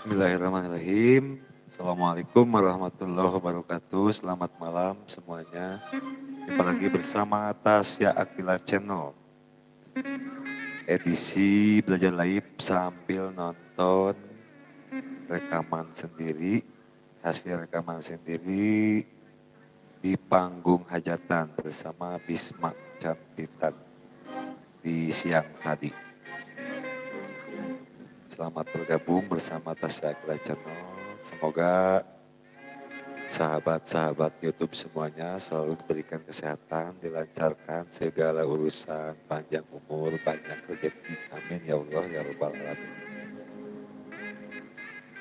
Bismillahirrahmanirrahim. Assalamualaikum warahmatullahi wabarakatuh. Selamat malam semuanya. Jumpa lagi bersama Tasya Akila Channel. Edisi belajar live sambil nonton rekaman sendiri, hasil rekaman sendiri di panggung hajatan bersama Bisma Cantitan di siang tadi. Selamat bergabung bersama Tasya Akila Channel. Semoga sahabat-sahabat YouTube semuanya selalu diberikan kesehatan, dilancarkan segala urusan, panjang umur, banyak rezeki. Amin ya Allah ya Rabbal Alamin.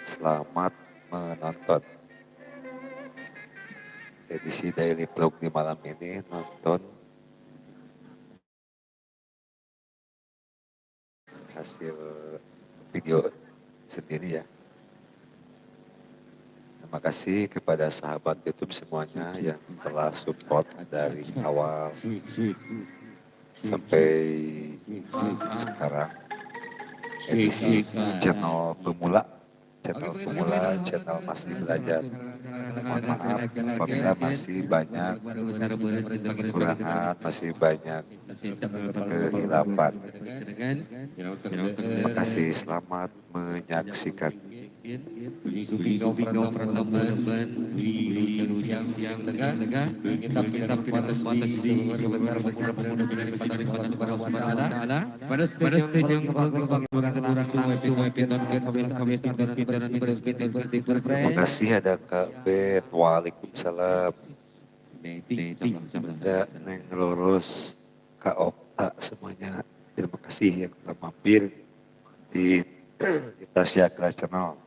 Selamat menonton edisi Daily Vlog di malam ini, nonton hasil video sendiri ya. Terima kasih kepada sahabat YouTube semuanya yang telah support dari awal sampai sekarang. Edisi channel pemula, channel masih belajar. Mohon maaf apabila masih banyak kekurangan, masih banyak kehilapan. Terima kasih, selamat menyaksikan. Terima kasih ada Kak Bet, waalaikumsalam. Ada Neng Loros, Kak Opta semuanya. Terima kasih yang telah mampir di Tasya Akila Channel.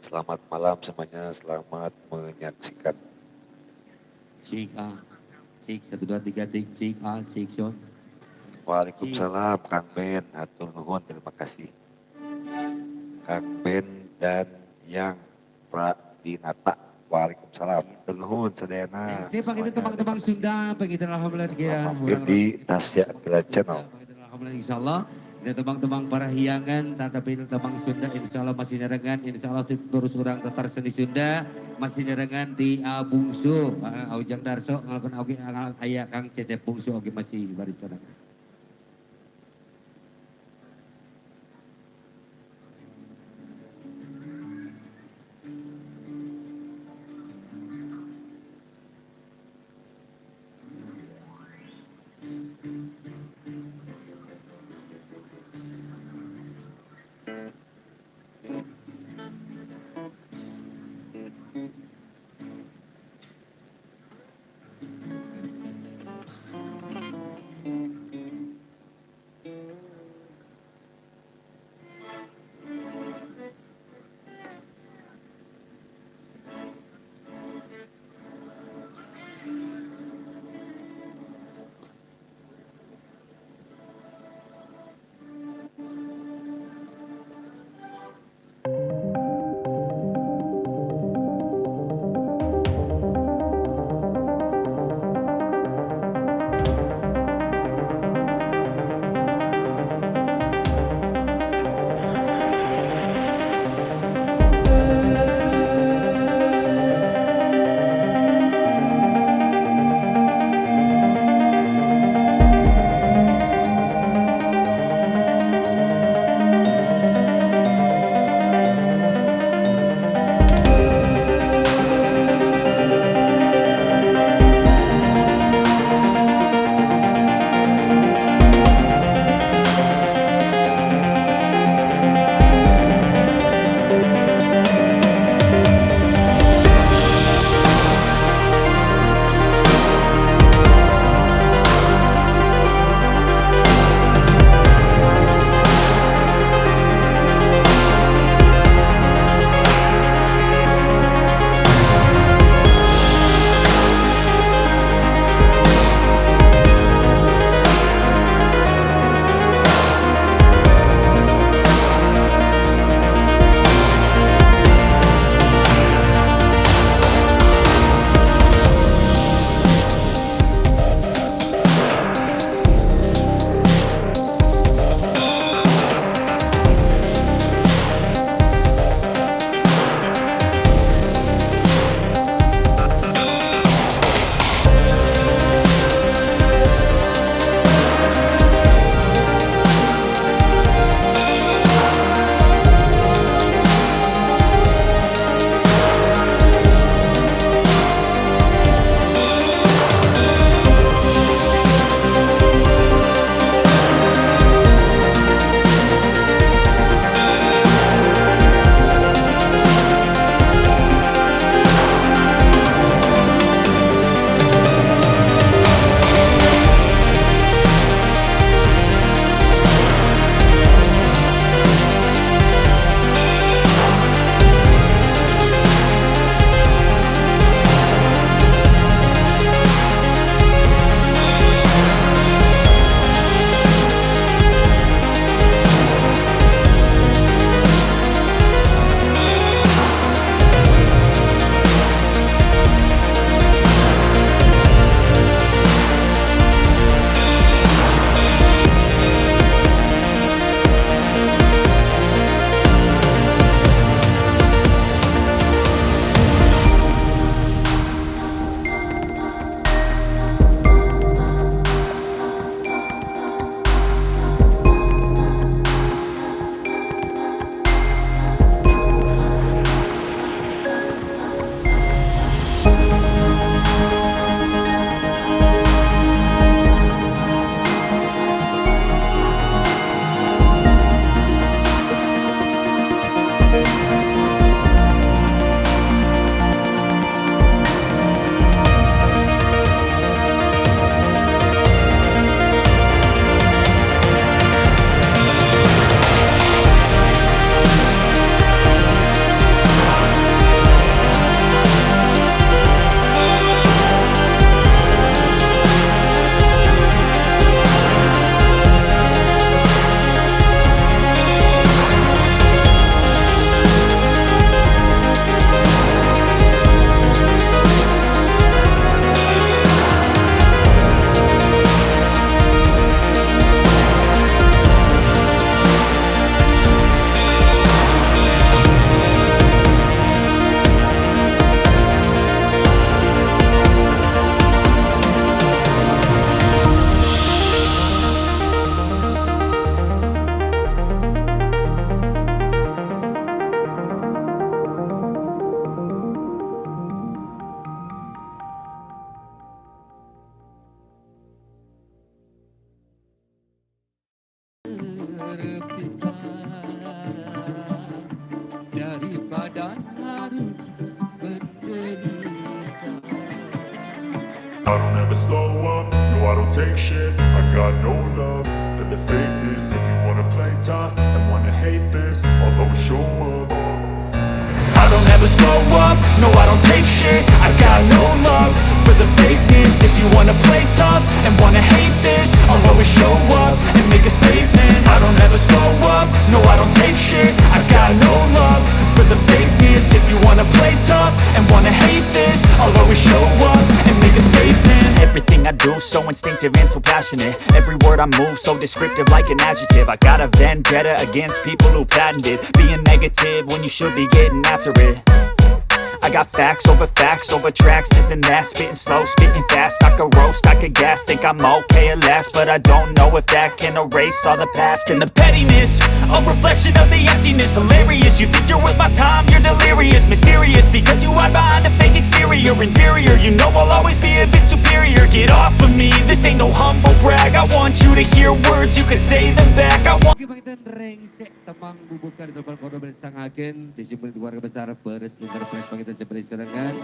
Selamat malam semuanya, selamat menyaksikan. Cik A, cik 1 2 3 cik A, cik Sean. Waalaikumsalam Kang Ben, hatur nuhun, terima kasih. Kang Ben dan yang Pradinata, waalaikumsalam. Hatur nuhun sedena. Siapa kita teman-teman Sunda, begitu alhamdulillah. Mampir di Tasya Akila Channel. Alhamdulillah insyaallah. Dan teman-teman para hiangan, tetapi teman Sunda insya Allah masih nyerengan, insya Allah terus orang tetar seni Sunda masih nyerengan di Bungsu, Aujang Darso, ngalakan oke ayah Kang Cecep Bungsu oke masih baris nyerengan. I don't ever slow up, no I don't take shit. I got no love for the fakeness. If you wanna play tough and wanna hate this, I'll always show up. I don't ever slow up, no I don't take shit. I got no love for the fakeness. If you wanna play tough and wanna hate this, I'll always show up and make a statement. I don't ever slow up, no I don't take shit. I got no love for the fakeness. If you wanna play tough and wanna hate this, I'll always show up and make a statement. Everything I do so instinctive and so passionate. Every word I move so descriptive like an adjective. I got a vendetta against people who patented being negative when you should be getting after it. I got facts over tracks, this and that. Spitting slow, spitting fast. I could roast, I could gas. Think I'm okay at last, but I don't know if that can erase all the past. And the pettiness, a reflection of the emptiness. Hilarious, you think you're worth my time, you're delirious. Mysterious, because you hide behind a fake exterior. Inferior, you know I'll always be a bit superior. Get off of me, this ain't no humble brag. I want you to hear words, you can say them back. I want Pangitan rengsek temang bubukan di depan kodo bersangaken disiplin keluarga besar beres interpret pangitan seperti serangan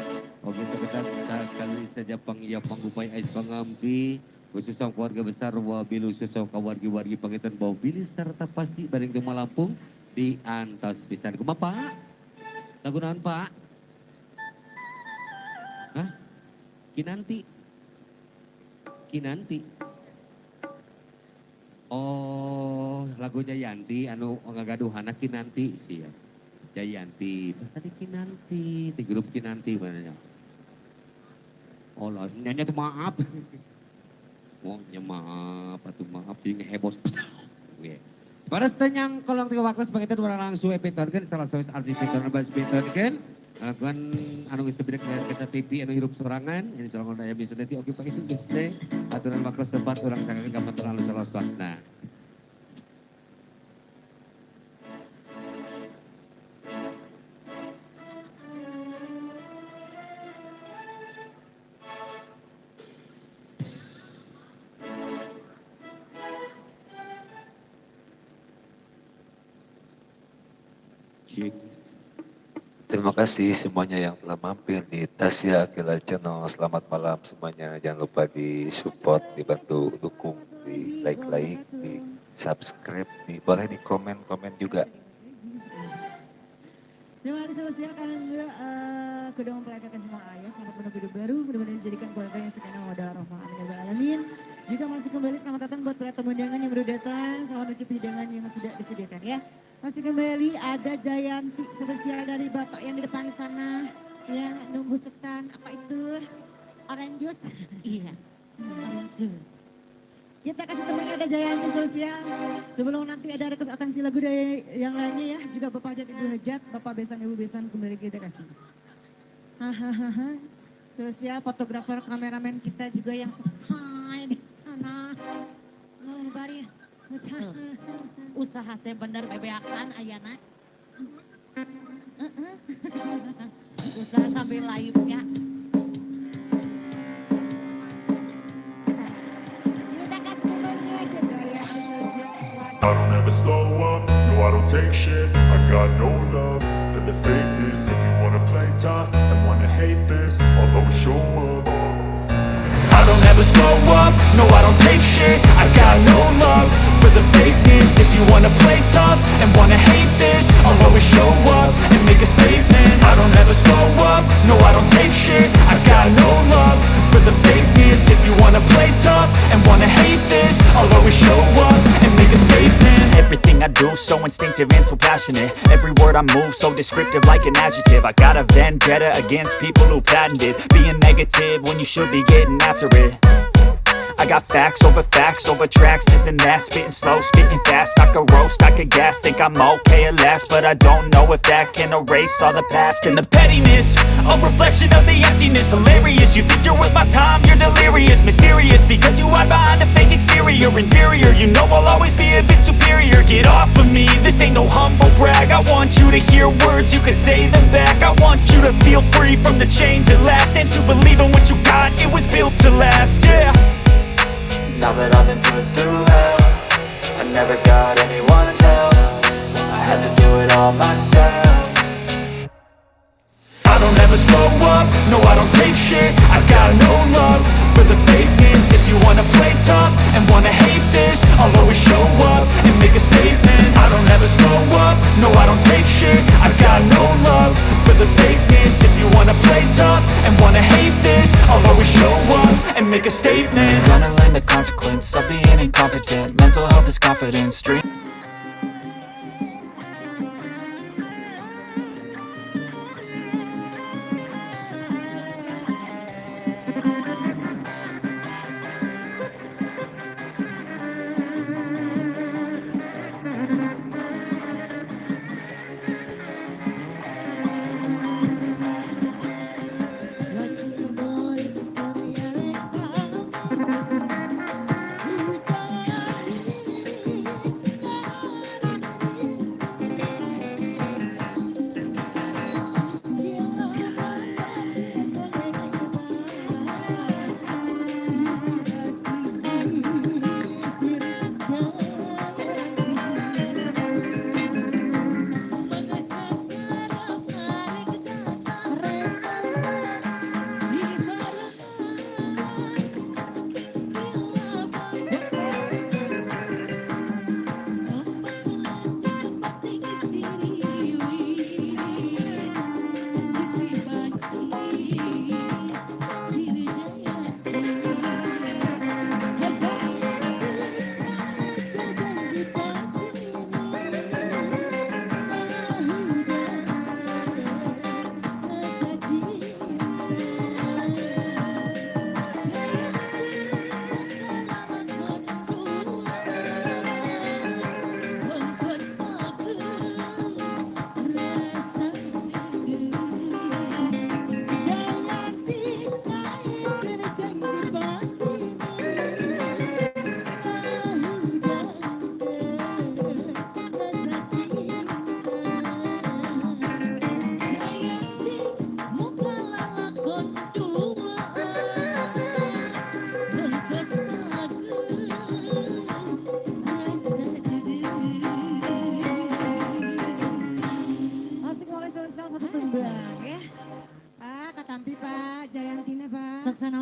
oke terketat sekali saja pangia panggupay ais pangampi khususnya keluarga besar wabilu susah kawargi-wargi pangitan bau bilih serta pasti bareng Gemah Lampung di antas pisan kumaha Pak lagu naon Pak hah Kinanti oh lagu Jayanti anu ngagaduhan Kinanti sih ya Jayanti tadi Kinanti di grup Kinanti mananya oh lah nyanyi tuh maaf oh ya maaf atuh maaf jadi ngehebos oke pada setanyang kolong tiga waktu sebagai itu orang langsung epitorkan salah satu artis epitorkan bahas epitorkan lakukan anu geus teu dari kaca TV anu hirup sorangan ini sorangan daya bisa nanti oke pakai itu geus teh aturan waktu sempat orang sangakeun ka motor anu salah baksna Cik. Terima kasih semuanya yang telah mampir di Tasya Akila Channel. Selamat malam semuanya. Jangan lupa di support, dibantu dukung, di like, di subscribe, boleh di komen juga. Terima kasih sosial kan kudu memperagakan semua ayah selamat menuju hidup baru mudah-mudahan dijadikan keluarga yang sekenang wadah rahmah amin ya rabbal alamin. Juga masih kembali selamat datang buat para tamu undangan yang baru datang, selamat menuju hidangan yang sudah disediakan ya. Masih kembali ada Jayanti spesial dari Bapak yang di depan sana yang nunggu setan apa itu orange juice? Iya, orange juice. Kita kasih temannya ada Jayanti sosial. Sebelum nanti ada request atensi lagu dari yang lainnya ya. Juga Bapak Hajat, Ibu Hajat, Bapak Besan, Ibu Besan kembali kita kasih. Hahaha. Sosial fotografer kameramen kita juga yang setai di sana. Luar ya. Usaha teh bener bebeakan ayana. Usaha sambil live-nya. I don't ever slow up, no I don't take shit. I got no love for the fakeness. If you wanna play tough and wanna hate this, I'll always show up. I don't ever slow up, no I don't take shit. I got no love for the fakeness. If you wanna play tough and wanna hate this, I'll always show up and make a statement. I don't ever slow up, no I don't take shit. I got no love for the fakeness. If you wanna play tough and wanna hate this, I'll always show up and make a statement. everything I do so instinctive and so passionate. Every word I move so descriptive like an adjective. I got a vendetta against people who patented being negative when you should be getting after it. I got facts over tracks, this and that. Spitting slow, spitting fast. I could roast, I could gas. Think I'm okay at last, but I don't know if that can erase all the past. And the pettiness, a reflection of the emptiness. Hilarious, you think you're worth my time, you're delirious. Mysterious, because you hide behind a fake exterior. Inferior, you know I'll always be a bit superior. Get off of me, this ain't no humble brag. I want you to hear words, you can say them back. I want you to feel free from the chains at last, and to believe in what you got, it was built to last, yeah. Now that I've been put through hell, I never got anyone's help. I had to do it all myself. I don't ever never slow up, no I don't take shit. I got no love for the fakeness. If you wanna play tough and wanna hate this, I'll always show up and make a statement. I don't ever slow up, no I don't take shit. I got no love for the fakeness. If you wanna play tough and wanna hate this, I'll always show up and make a statement. Gonna learn the consequence of being incompetent. Mental health is confidence. Dream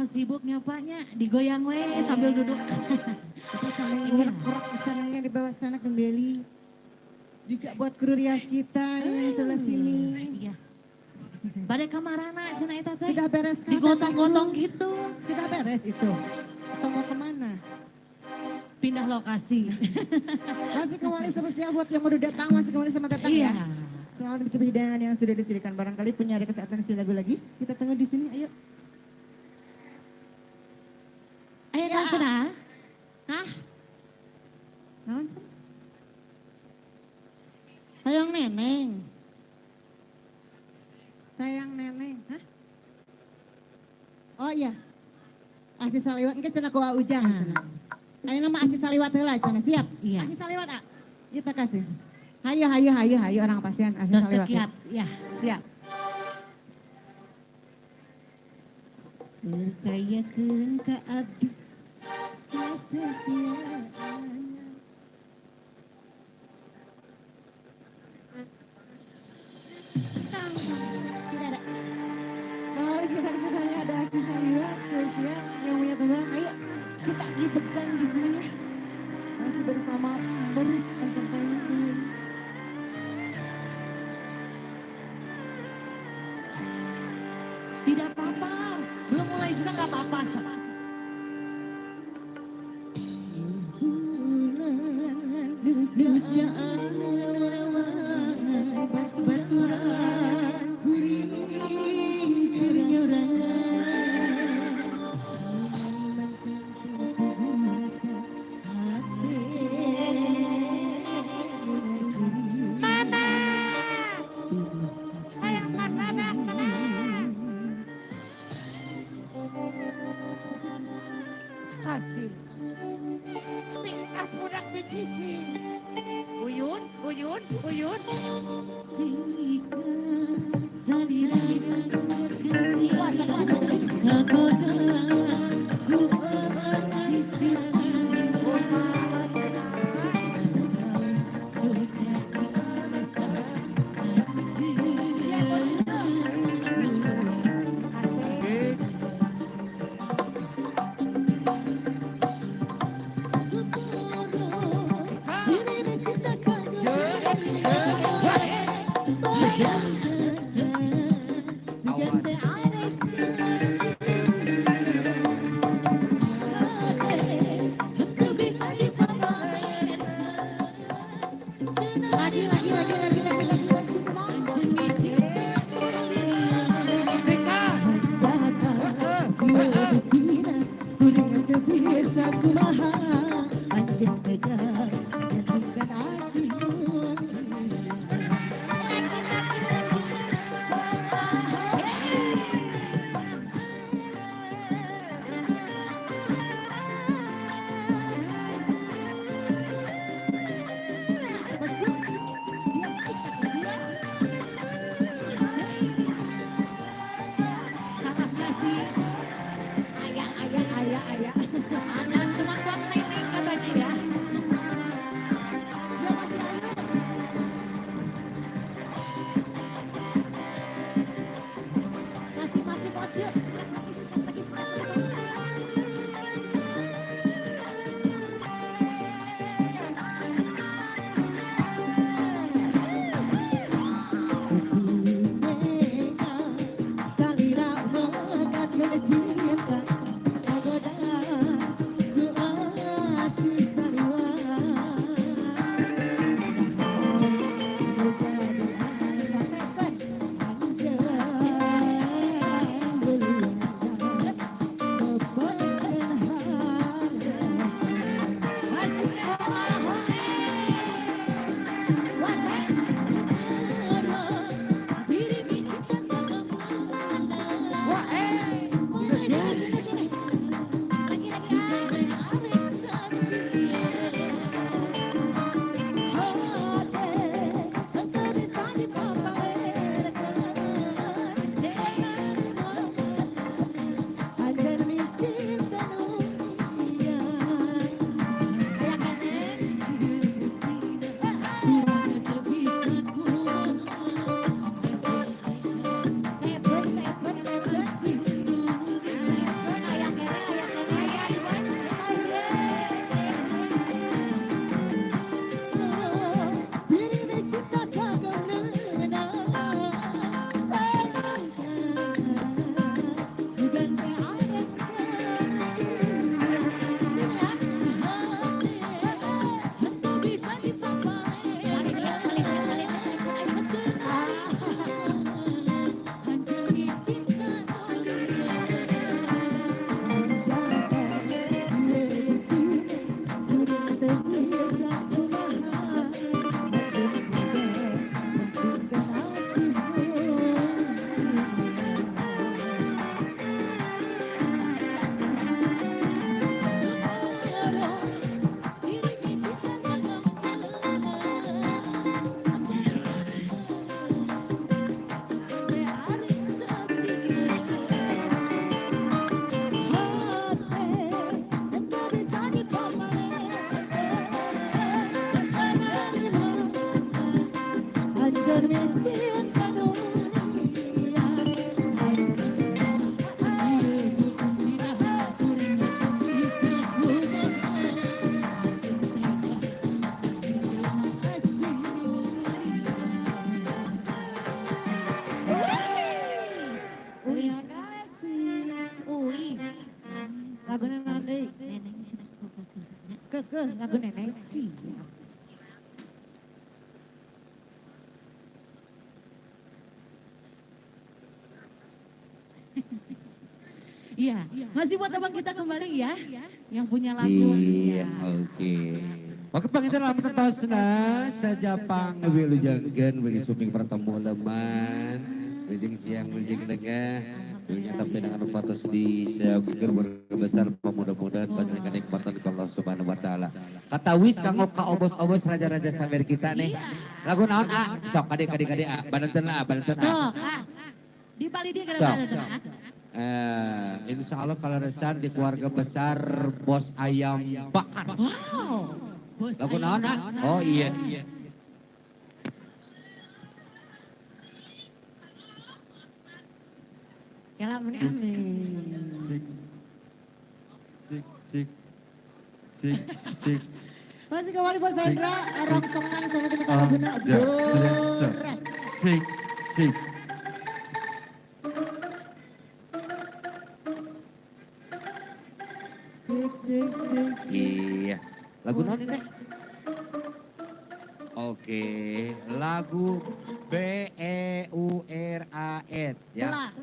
sibuknya Paknya, digoyang we sambil duduk. Kita sambil ngurek-ngurek di sananya di bawah sana kembali. Juga buat kru rias kita yang di sebelah sini. Iya. Pada kamarana cenah eta teh. Sudah beres kan? Digotong-gotong gitu. Sudah beres itu. Atau mau kemana? Pindah lokasi. Masih kembali spesial buat yang baru datang, masih kembali sama datang Iya. ya. Selamat mencicipi hidangan yang sudah disediakan. Barangkali punya ada kesehatan isi lagu lagi. Kita tunggu di sini, ayo. Ayo Ya. cenah. Hah? Naon cenah? Sayang neneng. Sayang neneng, hah? Oh iya. Asih saliwat engke cenah ku ujang cenah. Ayo nama asih saliwat heula cenah, siap? Iya. Asih saliwat ah. Kita kasih. Hayu orang pasien asih Dos saliwat. tekiat, ya. Siap. Percayakeun ka abdi kesetiaan. Tidak ada. Kalau kita kesini ada asli saliwat, siap yang punya teman, ayo kita gibekan di sini ya. Masih bersama Boris Entertainment. Tidak apa-apa. Belum mulai juga nggak apa-apa. Kasih. Tingkas budak bicici. Uyun. Untuk bisa dipamerkan. Lagi, pasti bisa kumaha anjing tegar hentikan asihmu. Sangat kasih. Ayah. Anak cuma buat nenek katanya ya. Masih bos yuk. Salira mengatakan cinta. Diri cinta sama Lagunya nanti. Ke lagu nenek sih. Iya, masih buat abang kita kembali ya, yang punya lagu. Iya, oke. Oke, pangitan lamun tetosna sajapang wilujengkeun bagi suping pertemu leman. Wilujeng siang, wilujeng nengah. Wilujeng tapi dengan patos di seagukeun keluarga besar mudah-mudahan pasang kenikmatan di Allah Subhanahu wa taala. Kata wis kanggo ka obos-obos raja-raja sawer kita nih. Lagu naon sok kade-kade badanteun badanteun. Sok, di Bali dia gara-gara Insya Allah kalau resan di keluarga besar bos ayam bakar. wow, bos Lagu ayam. naon? Oh iya. Ya lamun amin. Cik. Masih kembali Bos Hendra, rongsongan sama teman laguna. Cik. Iya. Lagu non teh? Oke, lagu BEURAN ya.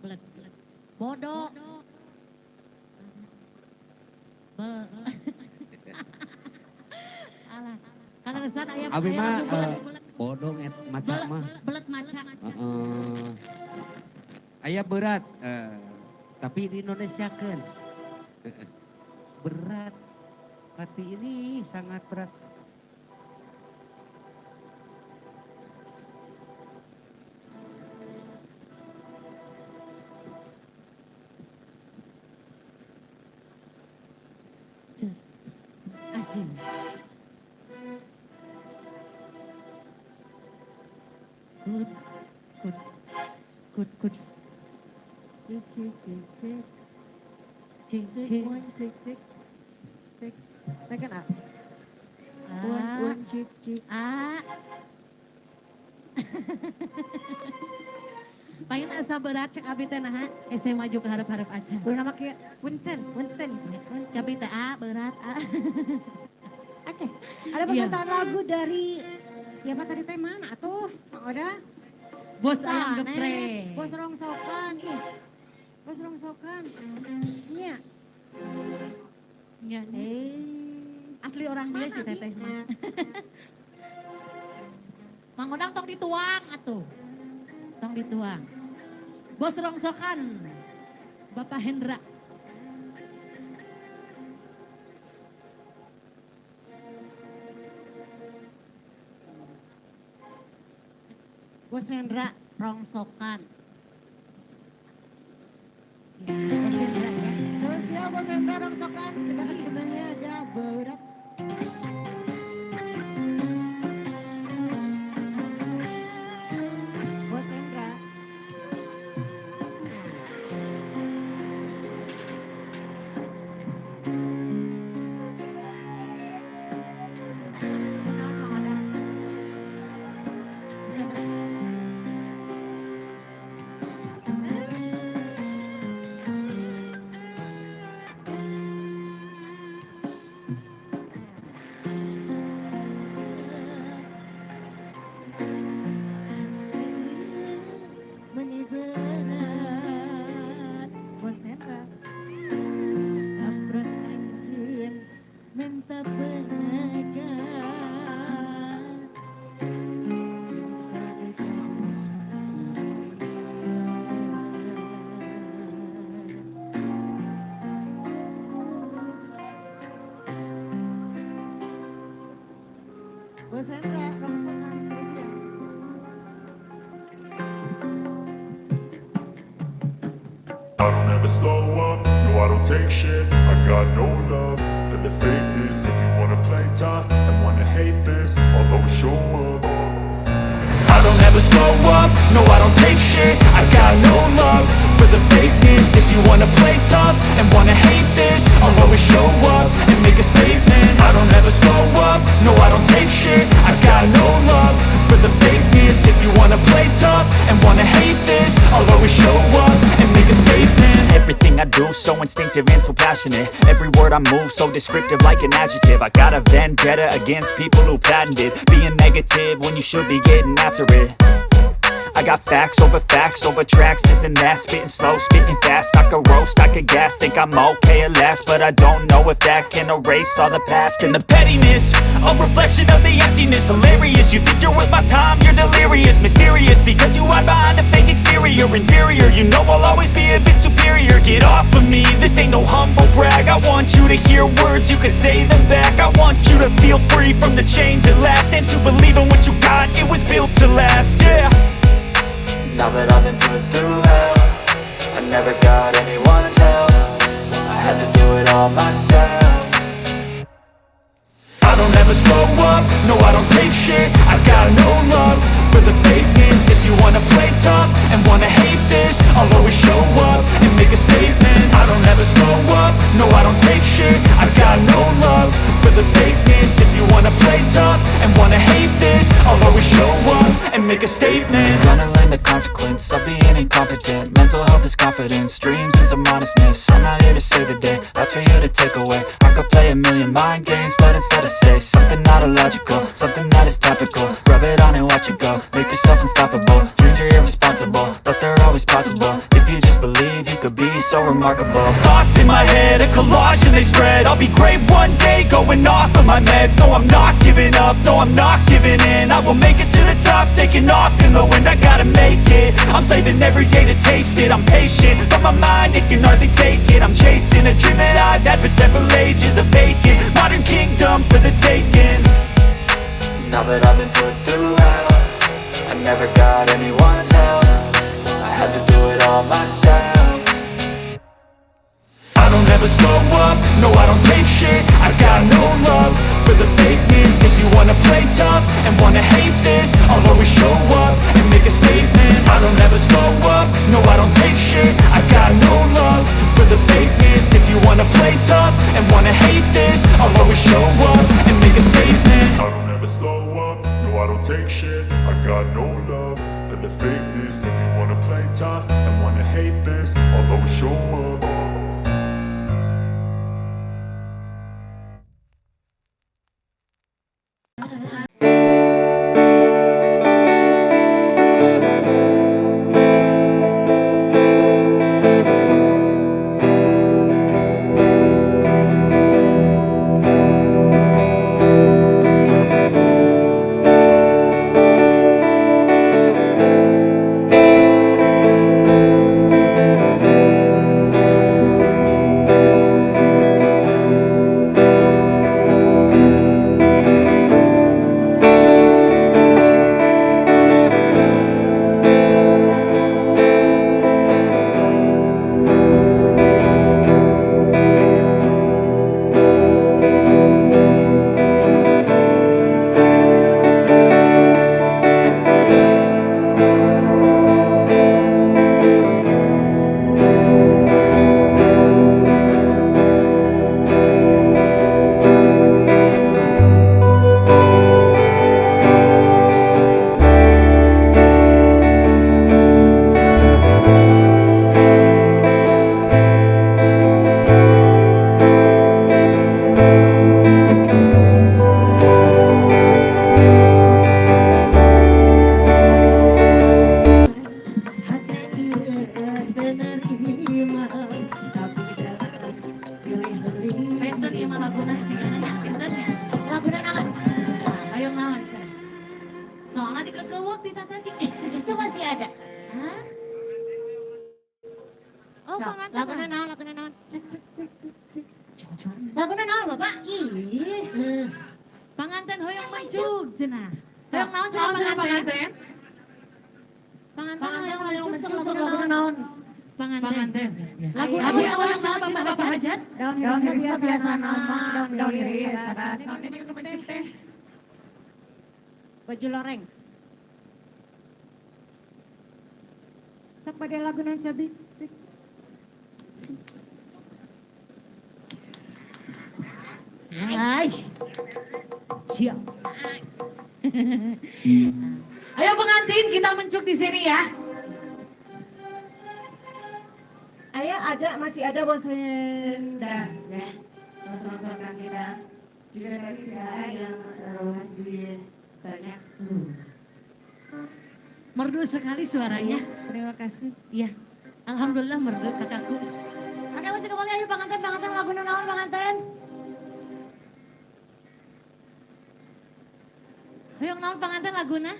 Belet. Bodoh. Alah. Karena resan aya Abi mah belet. bodoh maca mah. Belet maca. Aya berat, tapi di Indonesia kan berat. Hati ini sangat berat. Asin. Kut. Cik. Tekan A. Cik. Paling asa berat cek abi teh naha, saya maju ke harap-harap aja. Udah nama kayak punten. Cabi teh berat Oke, ada permintaan lagu dari siapa tadi teh mana tuh? Mang Oda? Bos ayam geprek. Bos rongsokan, Bos rongsokan. Iya. Ya, asli orang dia sih teteh mah. Mang Odang tong dituang atuh. Tong dituang. Bos rongsokan. Bapak Hendra. Bos Hendra rongsokan. Bos Hendra ya. Terus ya Bos Hendra rongsokan. Kita kasih temannya ada berat. Bos Hendra. Bos Hendra rongsokan spesial. I don't ever slow up, no I don't take shit. I got no love for the fakeness. If you wanna play tough and wanna hate this, I'll always show up. I don't ever slow up, no I don't take shit. I got no love for the fakeness. If you wanna play tough and wanna hate this, I'll always show up and make a statement. I don't ever slow up, no I don't take shit. I got no love for the fakeness. If you wanna play tough and wanna hate this, I'll always show up and make a statement. Everything I do so instinctive and so passionate. Every word I move so descriptive like an adjective. I got a vendetta against people who patented being negative when you should be getting after it. I got facts over tracks, this and that. Spitting slow, spitting fast. I could roast, I could gas. Think I'm okay at last, but I don't know if that can erase all the past. And the pettiness, a reflection of the emptiness. Hilarious, you think you're worth my time, you're delirious. Mysterious, because you hide behind a fake exterior. Inferior, you know I'll always be a bit superior. Get off of me, this ain't no humble brag. I want you to hear words, you can say them back. I want you to feel free from the chains at last, and to believe in what you got, it was built to last, yeah. Now that I've been put through hell, I never got anyone's help. I had to do it all myself. I don't ever slow up, no I don't take shit. I got no love for the fakeness. If you wanna play tough and wanna hate this, I'll always show up and make a statement. I don't ever slow up, no I don't take shit. I got no love for the fakeness. If you wanna play tough and wanna hate this, I'll always show up and make a statement. Gonna learn the consequence of being incompetent. Mental health is confidence, dreams and some honestness. I'm not here to save the day, that's for you to take away. I could play a million mind games, but instead I say something not illogical, something that is topical. Rub it on and watch it go, make yourself unstoppable. Dreams are irresponsible, but they're always possible. If you just believe, you could be so remarkable. Thoughts in my head, a collage and they spread. I'll be great one day, going off of my meds. No, I'm not giving up, no, I'm not giving in. I will make it to the top, taking off in the wind. I gotta make it, I'm saving every day to taste it. I'm patient, but my mind, it can hardly take it. I'm chasing a dream that I've had for several ages. A vacant, modern kingdom for the taking. Now that I've been put through hell, I never got anyone's help. I had to do it all myself. I don't ever slow up, no I don't take shit. I got no love for the fakeness. If you wanna play tough and wanna hate this, I'll always show up and make a statement. I don't ever slow up, no I don't take shit. I got no love for the fakeness. If you wanna play tough and wanna hate this, I'll always show up and make a statement. I don't ever slow up, no I don't take shit. I got no love for the fakeness. If you wanna play tough and wanna hate this, I'll always show up. Pinten ieu mah laguna sih pinten ya. Laguna naon? Ayo naon cenah. Soalnya dikekeuweuk di tadi. Itu masih ada. Hah? Oh, panganten. Laguna naon, laguna naon. Cek, cek, cek, cek, cek. Laguna naon, Bapak? Ih. Panganten hoyong mencug cenah. Hoyong naon cenah panganten? Panganten hoyong mencuk sok laguna naon. Panganten. Lagu yang hoyong naon Bapak Hajat? Daun iris biasa nama, daun iris. Daun ini mencuk teh. Baju loreng. Sok pada laguna cabi. Cek. Hai. Siap. Ayo pengantin kita mencuk di sini ya. Ayo masih ada bos Henda ya. Bos-bosan kita. Juga tadi saya yang masih banyak. Merdu sekali suaranya. Terima kasih. Iya. Alhamdulillah merdu kakakku. Oke masih kembali ayo panganten lagu naon panganten. Hoyong naon panganten laguna?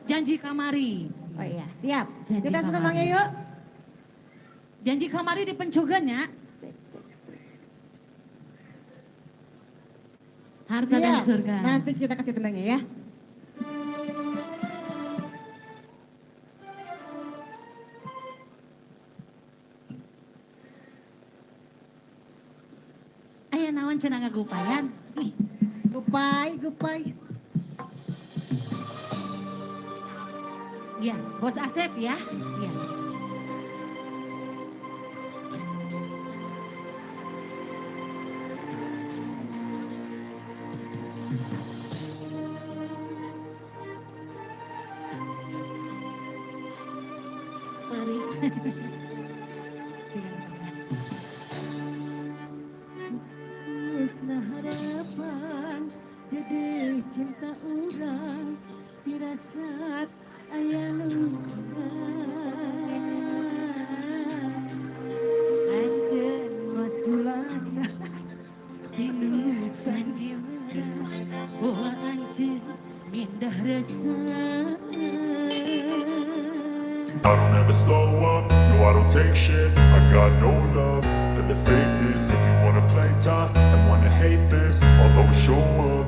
Janji kamari. Oh iya, siap. Janji Kita kamari. semuanya yuk. Janji kamari di pencugannya. Harta dan Siap. surga. Nanti kita kasih tembangnya ya. Aya naon cenah ngagupayan? Ih, Gupai. iya, Bos Asep ya. Iya. Tresna harapan gede cinta urang dirasat aya luka anjeun masulasa tinusan gimana bahwa anjeun mindah rasa. I don't ever slow up, no I don't take shit. I got no love for the fakeness. If you wanna play tough and wanna hate this, I'll always show up.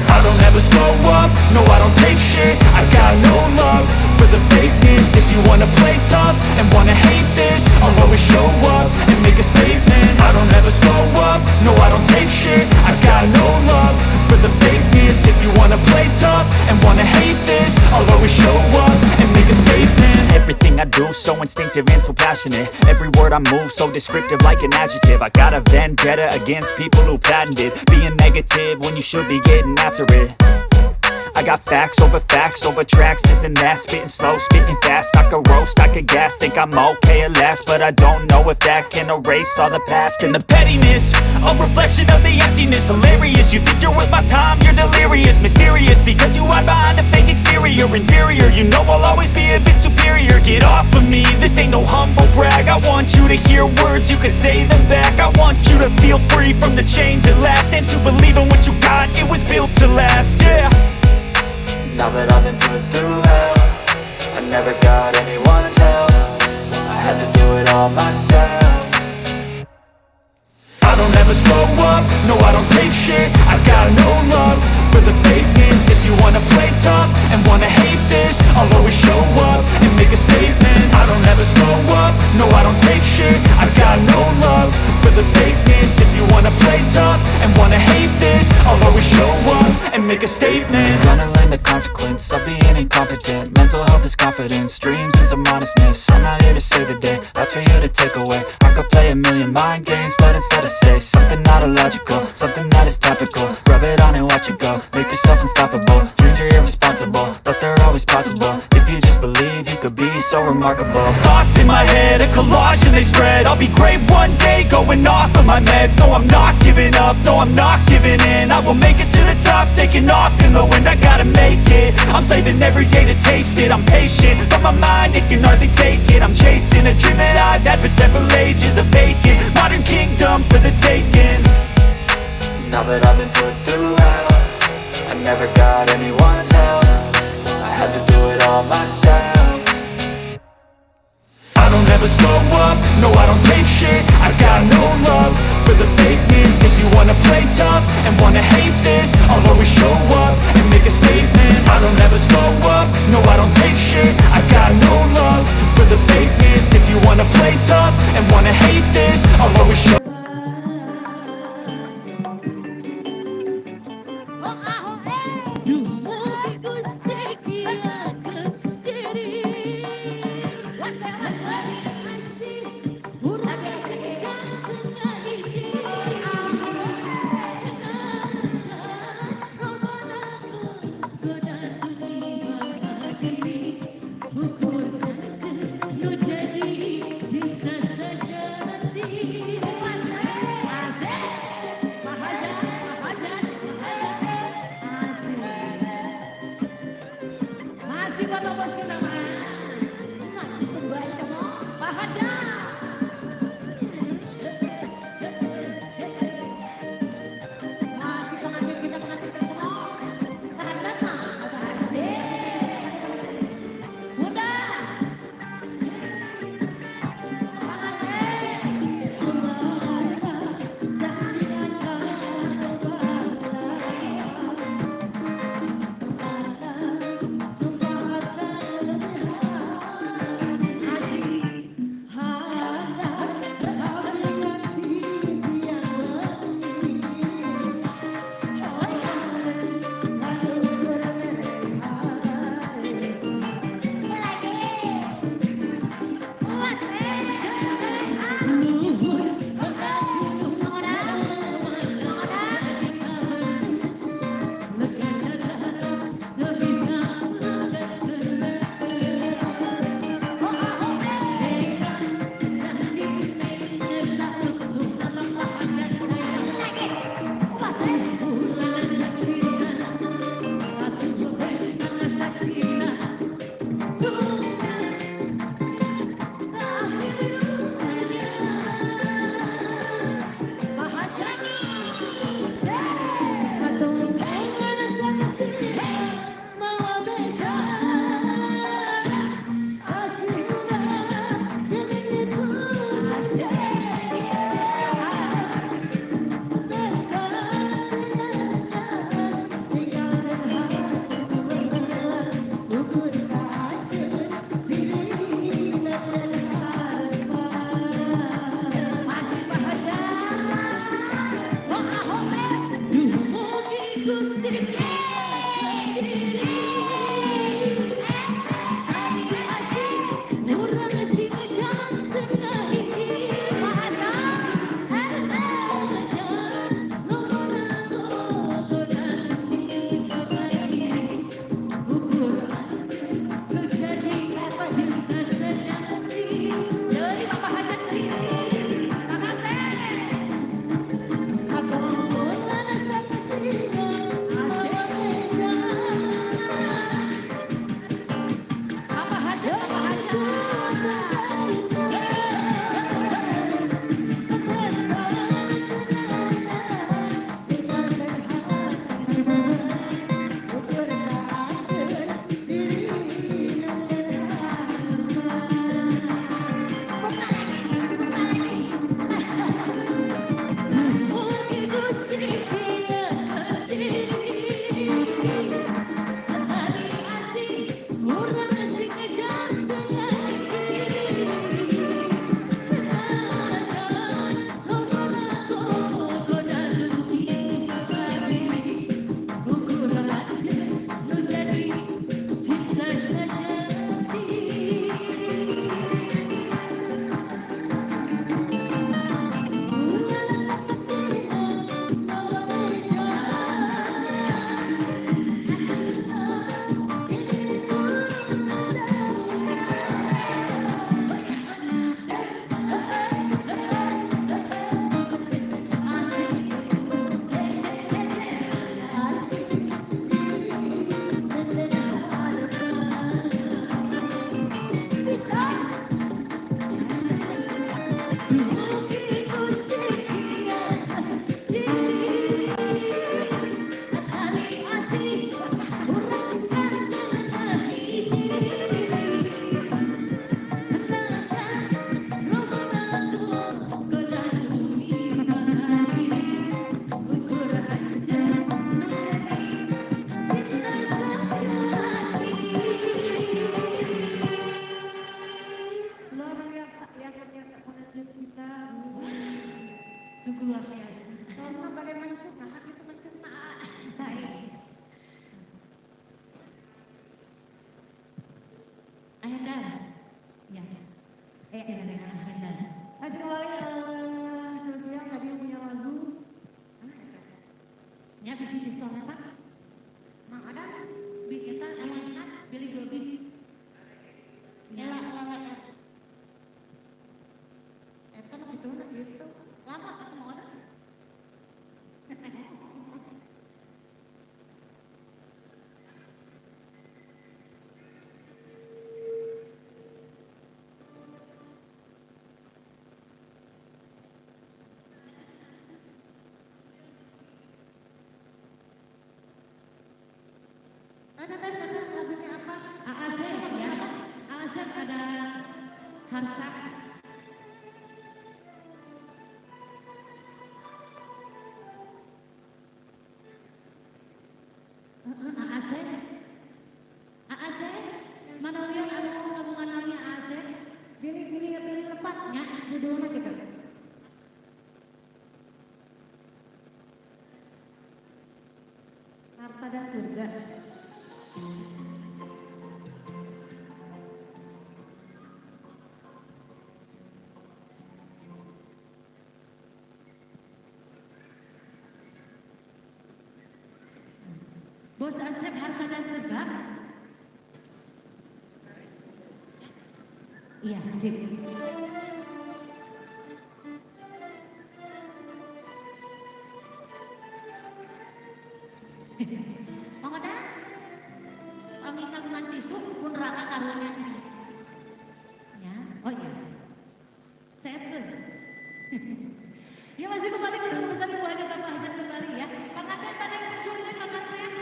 I don't ever slow up, no I don't take shit. I got no love for the fakeness. If you wanna play tough and wanna hate this, I'll always show up and make a statement. I don't ever slow up, no I don't take shit. I got no love for the fakeness. If you wanna play tough and wanna hate this, I'll always show up and make a statement. Everything I do so instinctive and so passionate. Every word I move so descriptive like an adjective. I got a vendetta against people who patented being negative when you should be getting after it. I got facts over tracks, this and that. Spitting slow, spitting fast. I could roast, I could gas. Think I'm okay at last, but I don't know if that can erase all the past. And the pettiness, a reflection of the emptiness. Hilarious, you think you're worth my time, you're delirious. Mysterious, because you hide behind a fake exterior. Inferior, you know I'll always be a bit superior. Get off of me, this ain't no humble brag. I want you to hear words, you can say them back. I want you to feel free from the chains at last, and to believe in what you got, it was built to last, yeah. Now that I've been put through hell, I never got anyone's help. I had to do it all myself. I don't ever slow up, no I don't take shit. I got no love for the fakeness. If you wanna play tough and wanna hate this, I'll always show up and make a statement. I don't ever slow up, no I don't take shit. I got no love for the fakeness. If you wanna play tough and wanna hate this, I'll always show up and make a statement. Gonna learn the consequence of being incompetent. Mental health is confidence, dreams and some honestness. I'm not here to save the day, that's for you to take away. I could play a million mind games, but instead I say something not illogical, something that is topical. Rub it on and watch it go, make yourself unstoppable. Dreams are irresponsible, but they're always possible. If you just believe, you could be so remarkable. Thoughts in my head, a collage and they spread. I'll be great one day, going off of my meds. No, I'm not giving up, no, I'm not giving in. I will make it to the top, taking off in the wind. I gotta make it, I'm saving every day to taste it. I'm patient, but my mind, it can hardly take it. I'm chasing a dream that I've had for several ages. A vacant, modern kingdom for the taking. Now that I've been put through hell, I never got anyone's help. I had to do it all myself. I don't ever slow up, no I don't take shit. I got no love for the fakeness. If you wanna play tough and wanna hate this, I'll always show up and make a statement. I don't ever slow up, no I don't take shit. I got no love for the fakeness. If you wanna play tough and wanna hate this, I'll always show up. Duh, mulai Gusti kirakeun diri. Masih huruf sejak tengah hiji. Kenapa romana Iya, benar. Masih kembali sosial tadi punya lagu. Ya bisa disoleh Pak. Mang ada bikin kita enak Billy Gobis. Ya, Eta mah gitu nah gitu. Lama ketemu orang. ada lagunya apa? Asep ya. Asep ada harta. Asep. Asep. Mana yang anu ngomong anu Asep? Pilih tepatnya judulnya gitu. Harta dan surga. Bos Asep harta dan sebab. Iya, sip. Mang Oda, kami kagungan tisu pun raka karunya. Ya, oh iya. Seven. Ya masih kembali berurusan Ibu Hajat Bapak Hajat kembali ya. Pengantin pada yang mencuri pengantin.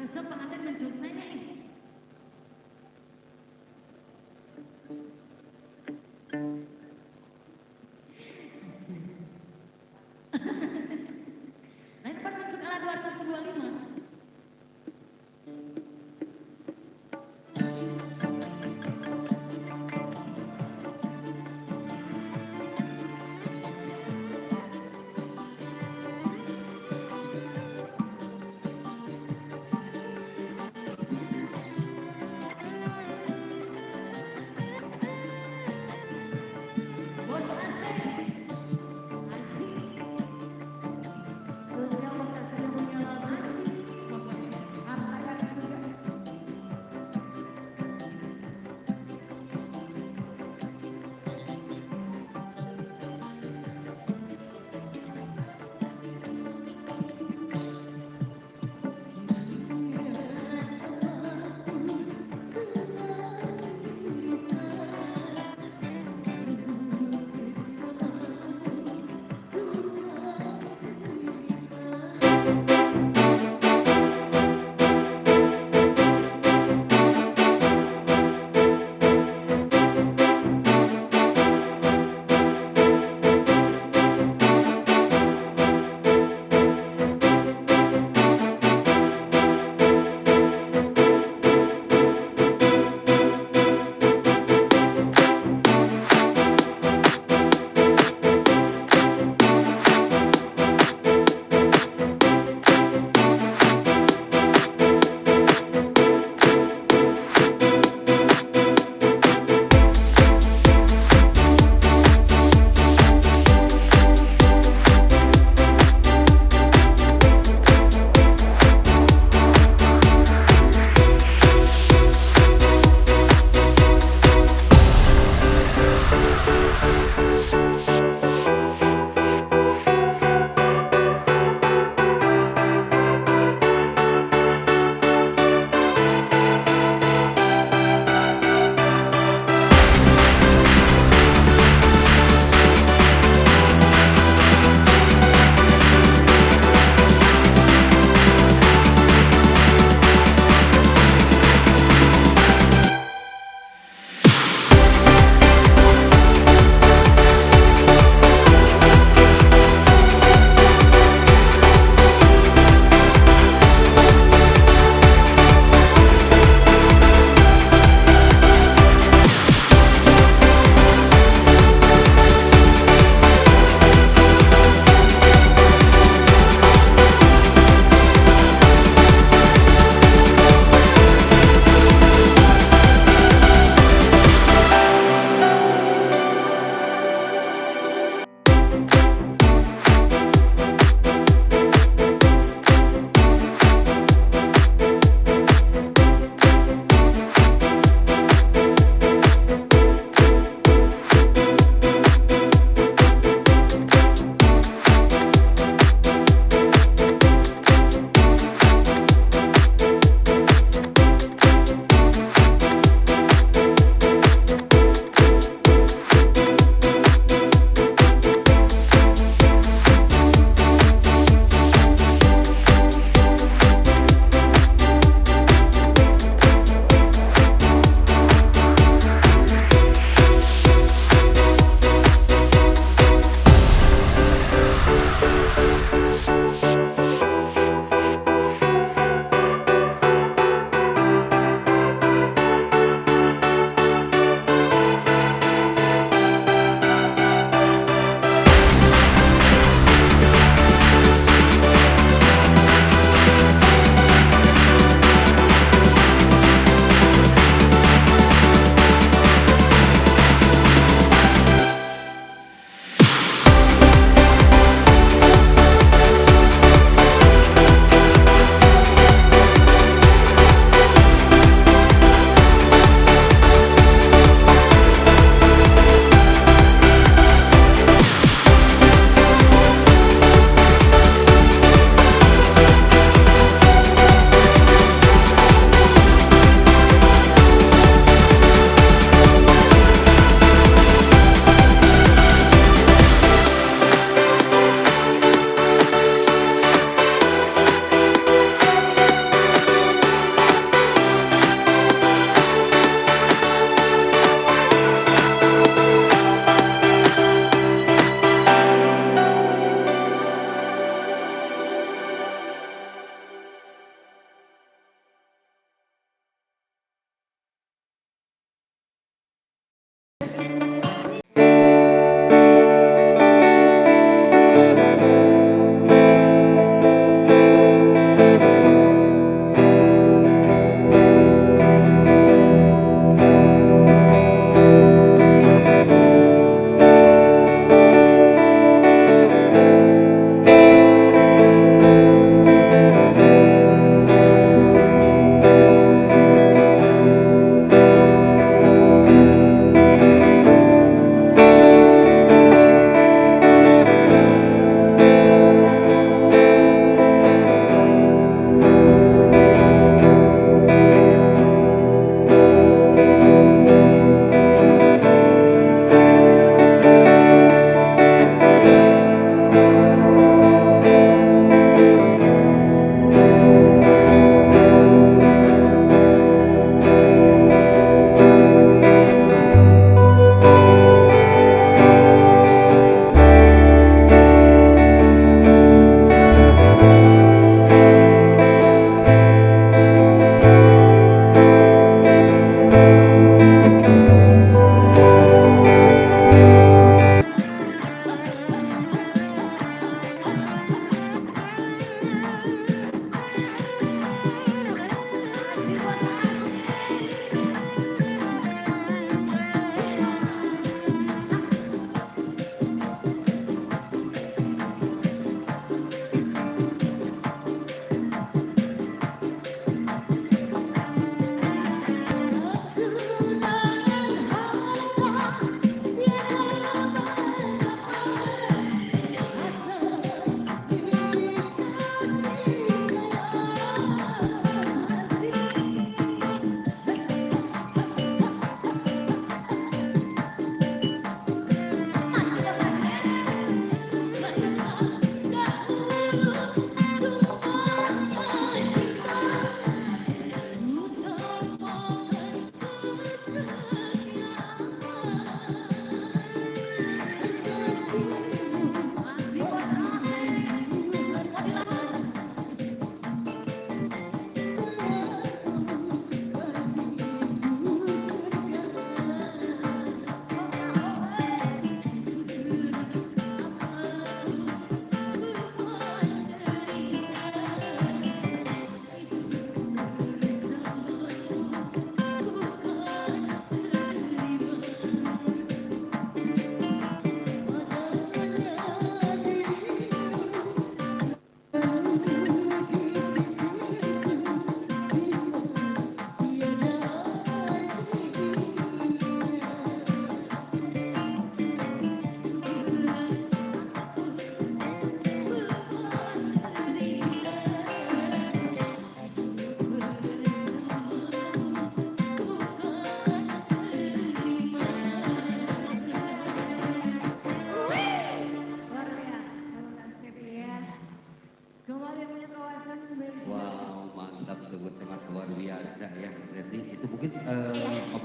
Resep pengantin mencuri nih. Lain kan mencuri ala 2025.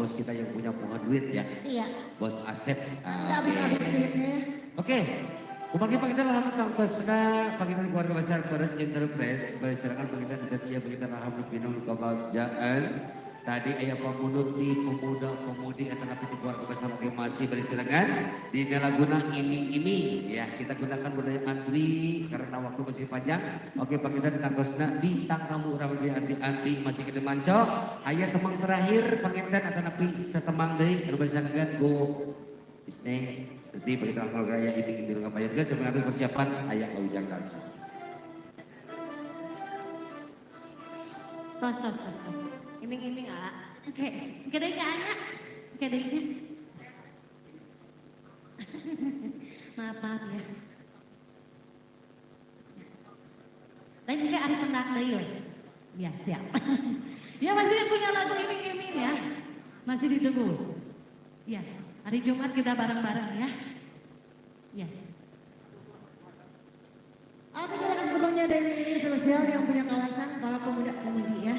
bos kita yang punya bunga duit ya. Iya. Bos Asep. Nggak habis-habis duitnya. Oke. Kumaki pangitan lahat ng tasna, pangitan keluarga besar Polres Gender Press, berdasarkan pangitan dan ia pangitan alhamdulillah pinong kebahagiaan. Tadi ayah pemunuti, pemuda-pemudi atau napi keluarga besar yang masih bersilakan di Laguna ini ya kita gunakan budaya antri karena waktu masih panjang. Oke pangitan tangkosna bintang tamu ramai anti masih kita mancok. Ayah temang terakhir pangitan atau napi setemang dari bersilakan go isne. Jadi bagi keluarga yang ini dengan bayar kan sebenarnya persiapan ayah Ujang Darso. Tos. Iming-iming Oke, kedai kayaknya. Kedainya. Maaf ya. Lain juga hari pendak deui. Ya, siap. Ya masih punya lagu iming-iming ya. Masih ditunggu. Ya. Hari Jumat kita bareng-bareng ya. Ya. Oke, kita kasih tepungnya dari ini spesial yang punya kawasan para pemuda-pemudi ya.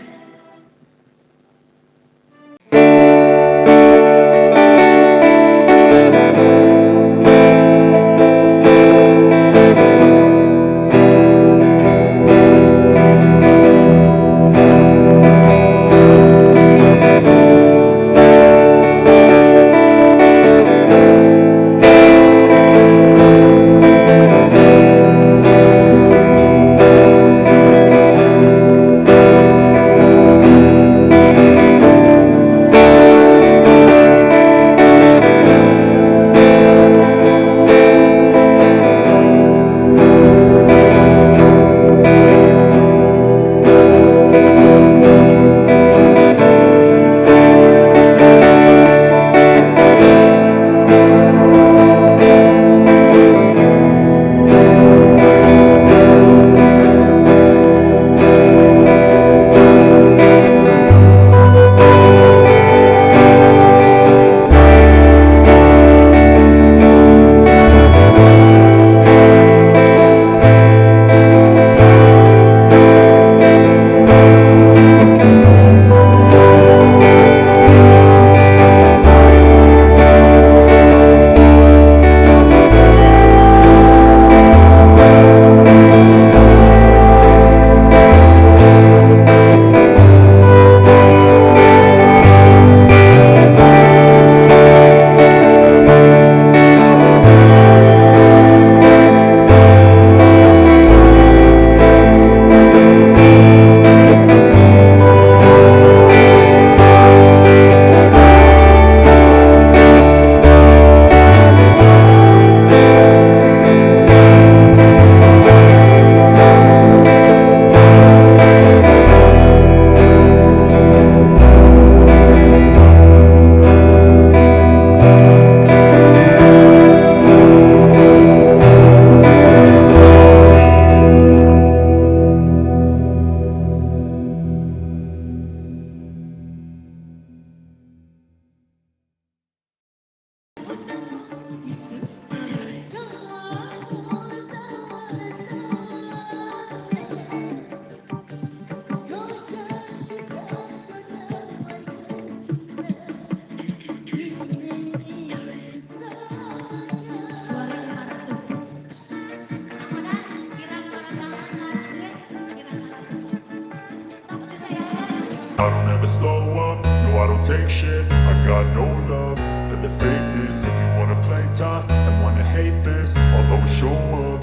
I don't ever slow up, no I don't take shit. I got no love for the fakeness. If you wanna play tough and wanna hate this, I'll always show up.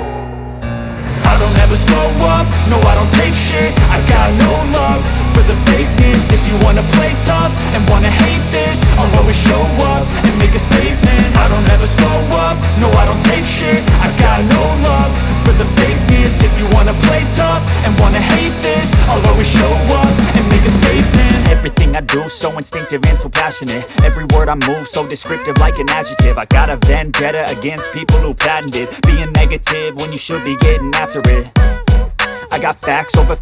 I don't ever slow up, no I don't take shit. I got no love for the fakeness. If you wanna play tough and wanna hate this, I'll always show up and make a statement. I don't ever slow up, no I don't take shit. I got no love for the fakeness. If you wanna play tough and wanna hate this, I'll always show up and make a statement. Everything I do so instinctive and so passionate. Every word I move so descriptive like an adjective. I got a vendetta against people who patented being negative when you should be getting after it. I got facts over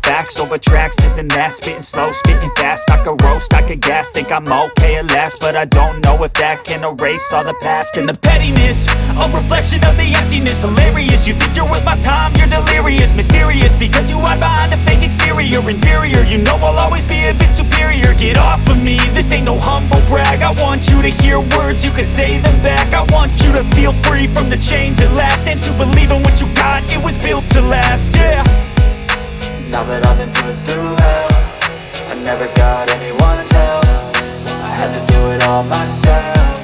tracks, this and that. Spitting slow, spitting fast. I could roast, I could gas. Think I'm okay at last, but I don't know if that can erase all the past. And the pettiness, a reflection of the emptiness. Hilarious, you think you're worth my time, you're delirious. Mysterious, because you hide behind a fake exterior. Inferior, you know I'll always be a bit superior. Get off of me, this ain't no humble brag. I want you to hear words, you can say them back. I want you to feel free from the chains at last, and to believe in what you got, it was built to last, yeah. Now that I've been put through hell, I never got anyone's help. I had to do it all myself.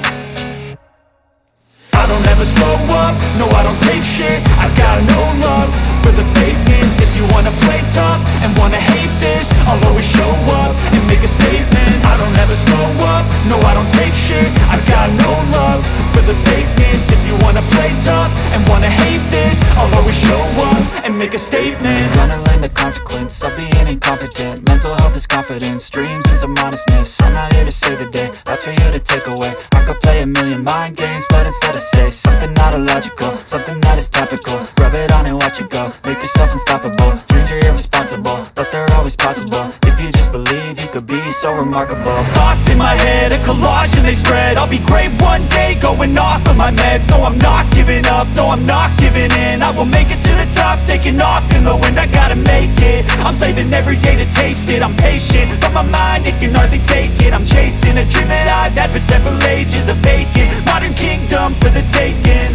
I don't ever slow up, no I don't take shit. I got no love for the fakeness. If you wanna play tough and wanna hate this, I'll always show up and make a statement. I don't ever slow up, no I don't take shit. I got no love for the fakeness. If you wanna play tough and wanna hate this, I'll always show up and make a statement. Gonna learn the consequence of being incompetent. Mental health is confidence, dreams and some honestness. I'm not here to save the day, that's for you to take away. I could play a million mind games, but instead I say something not illogical, something that is topical. Rub it on and watch it go, make yourself unstoppable. Dreams are irresponsible, but they're always possible. If you just believe, you could be so remarkable. Thoughts in my head, a collage and they spread. I'll be great one day, going off of my meds. No, I'm not giving up, no, I'm not giving in. I will make it to the top, taking off in the wind. I gotta make it, I'm saving every day to taste it. I'm patient, but my mind, it can hardly take it. I'm chasing a dream that I've had for several ages. A vacant, modern kingdom for the taking.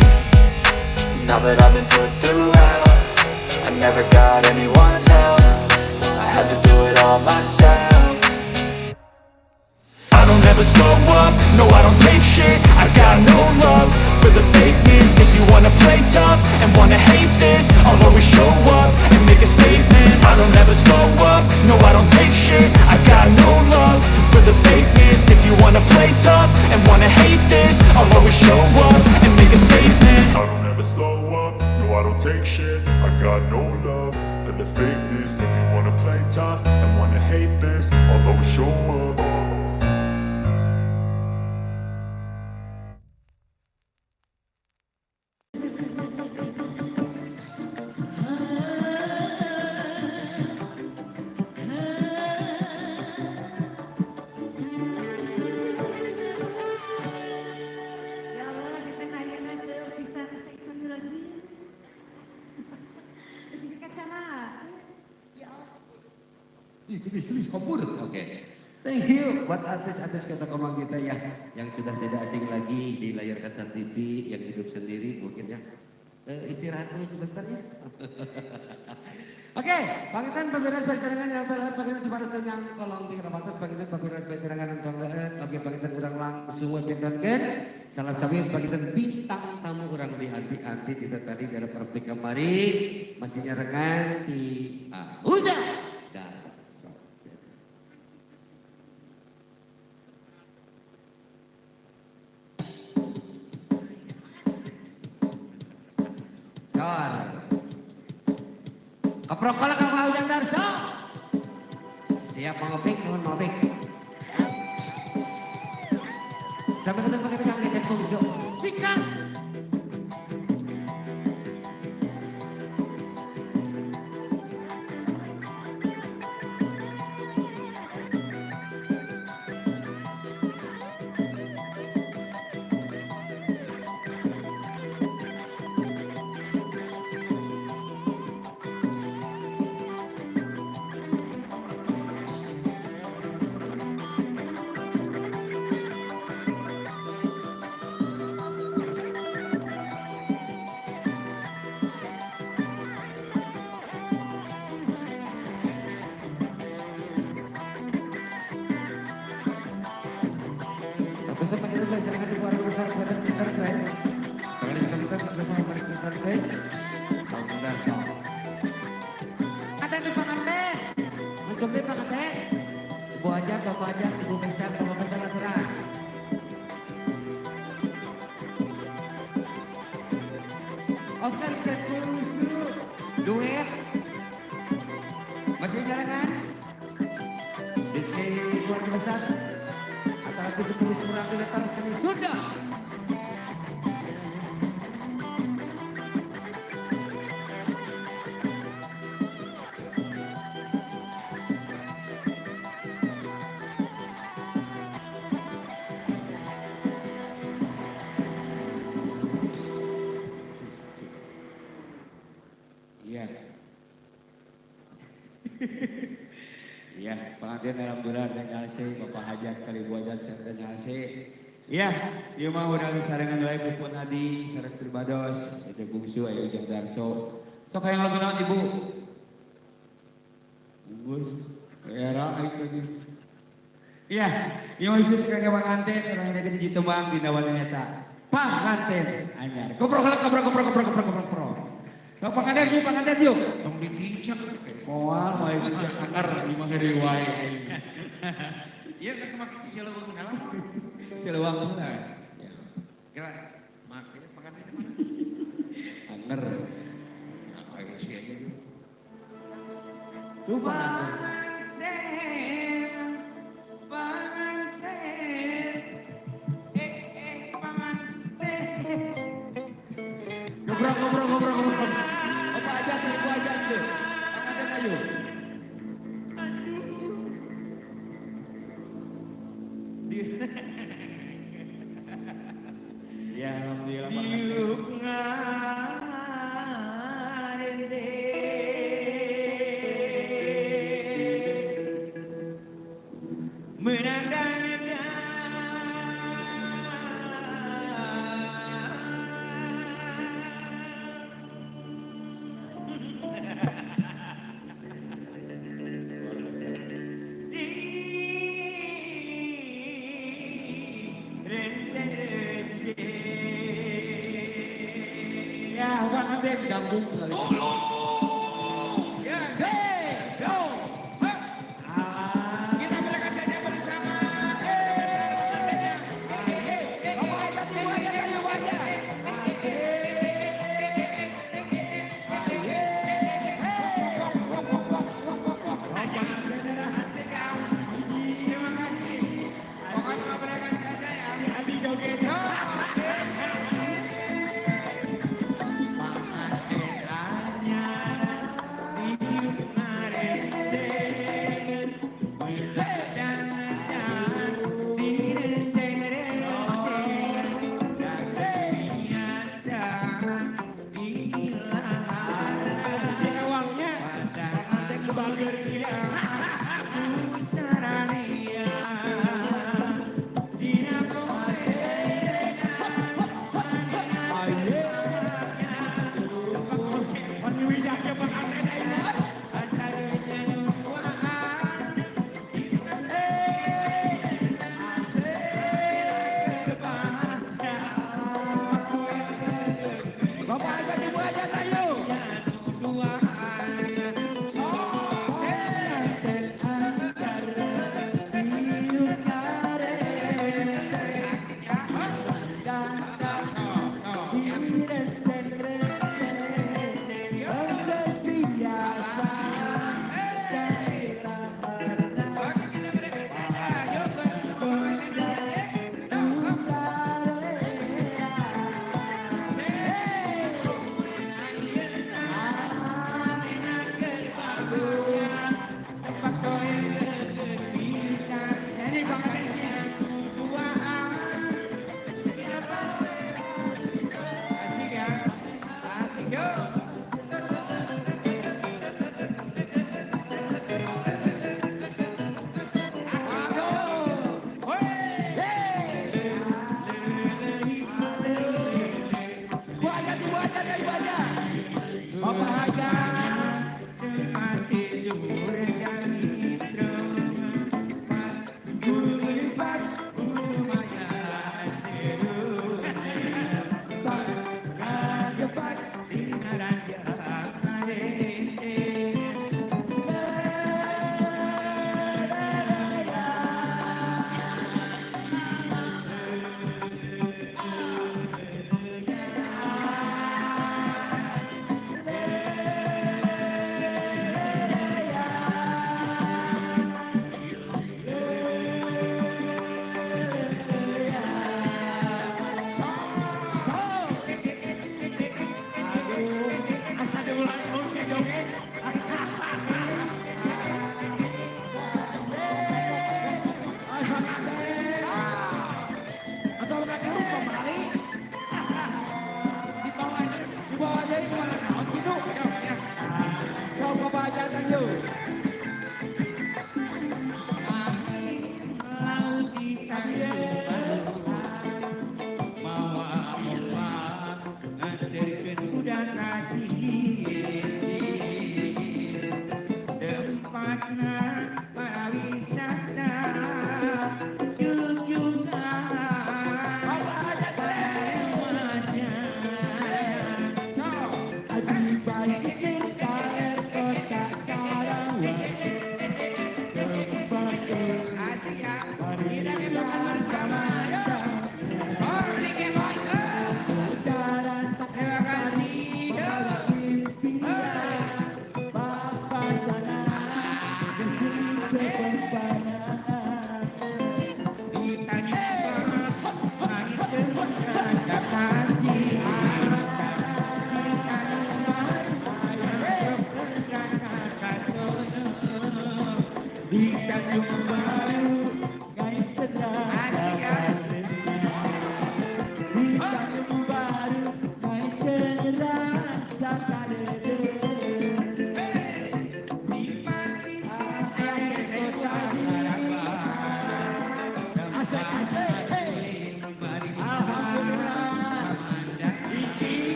Now that I've been put through hell, I never got anyone's help. I had to do it all myself. I don't ever slow up, no I don't take shit. I got no love for the fakeness. If you wanna play tough and wanna hate this, I'll always show up and make a statement. I don't ever slow up, no I don't take shit. I got no love for the fakeness. If you wanna play tough and wanna hate this, I'll always show up and make a statement. I don't ever slow up, no I don't take shit. I got no love for the fakeness. If you wanna play tough and wanna hate this, I'll always show up. Ya Allah, di tengah yang bisa segmen lagi. Lebih dekat sana. Ya Allah. Tulis kompor. Oke. Thank you buat artis-artis kota Komang kita ya, yang sudah tidak asing lagi di layar kaca TV, yang hidup sendiri mungkin ya. Istirahat dulu sebentar ya. Oke, Pangitan Pemberes Basarangan yang terlihat Pangitan Separuh yang kolong tinggal batas Pangitan Pemberes Basarangan yang terlihat. Oke, Pangitan urang langsung webinarkan. Salah satunya Pangitan bintang tamu orang di anti kita tadi dari perpik kemari masih nyarengan di hujan. Keprokola Kang Ujang Darso. Siap mengopik, mohon mengopik. Sampai ketemu pakai Kang Ujang Darso. Sikat. Bersama kita guys, silakan di keluarga besar garis besar guys. Kali kita bersama garis besar guys. Aujang Darso. Ate itu Pak Ate. Mencoba Pak Ate. Ibu Ajat, Bapak Ajat, Ibu Besar, Bapak Besar Aturan. Oke, terus duet. Masih jalan kan? Di keluarga besar antara Pintu Terus Urang Datar Seni Sunda. Iya. Iya, pengantin alhamdulillah dan ngasih Bapak Hajat kali buajan serta ngasih. Iya, ieu mah urang sarengan wae Pupun Adi, sareng Pribados, Ece Bungsu, aya Aujang Darso. Sok hayang lagu naon Ibu? Bungkus, era aing lagi. Iya, ieu mah khusus kangge panganten urang teh hiji tembang dina wadana eta. Panganten anyar. Koprok. Kau panganten yuk. Tong ditincak. Moal wae dincak akar imah dari wae. Iya kan kemakin Cilewang kenalan. Cilewang lah. Ya. Kira make panganten mana? Anger. Ayo sih aja. Tuh panganten. Ngobrol. Apa aja tuh, ibu aja tuh. Panganten ayo. Ya, alhamdulillah. Diuk ngarende. Ya, panganten gabung kali. Ya, go. Kita berangkat saja bersama. Panganten anyar.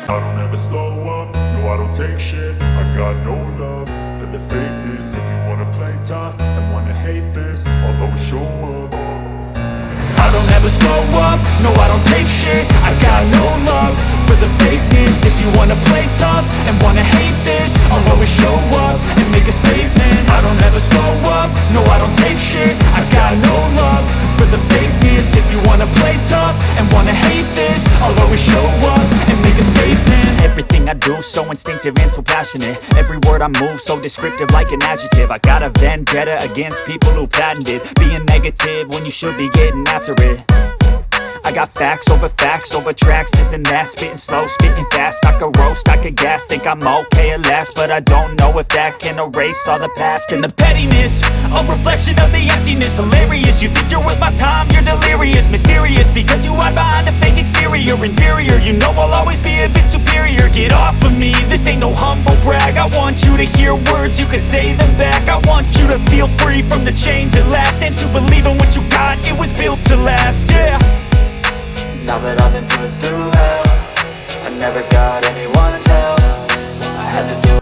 I don't ever slow up, no I don't take shit. I got no love for the fakeness. If you wanna play tough and wanna hate this, I'll always show up. I don't ever slow up, no I don't take shit. I got no love for the fakeness. If you wanna play tough and wanna hate this, I'll always show up and make a statement. I don't ever slow up, no I don't take shit. I got no love for the fakeness. If you wanna play tough and wanna hate this, I'll always show up and make a statement. Everything I do so instinctive and so passionate. Every word I move so descriptive like an adjective. I got a vendetta against people who patented being negative when you should be getting after it. I got facts over tracks, this and that. Spitting slow, spitting fast. I could roast, I could gas. Think I'm okay at last, but I don't know if that can erase all the past. And the pettiness, a reflection of the emptiness. Hilarious, you think you're worth my time, you're delirious. Mysterious, because you hide behind a fake exterior. Inferior, you know I'll always be a bit superior. Get off of me, this ain't no humble brag. I want you to hear words, you can say them back. I want you to feel free from the chains at last, and to believe in what you got, it was built to last, yeah. Now that I've been put through hell, I never got anyone's help. I had to do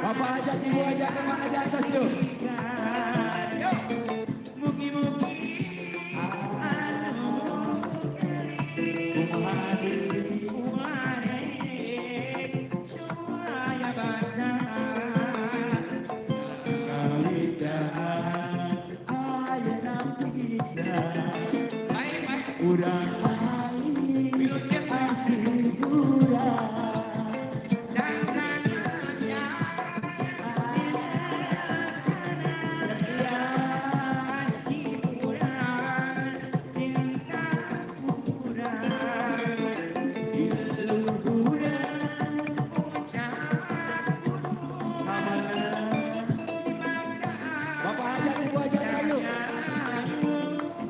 Bapak ajak, ibu ajak, teman ajak atas yuk. Udah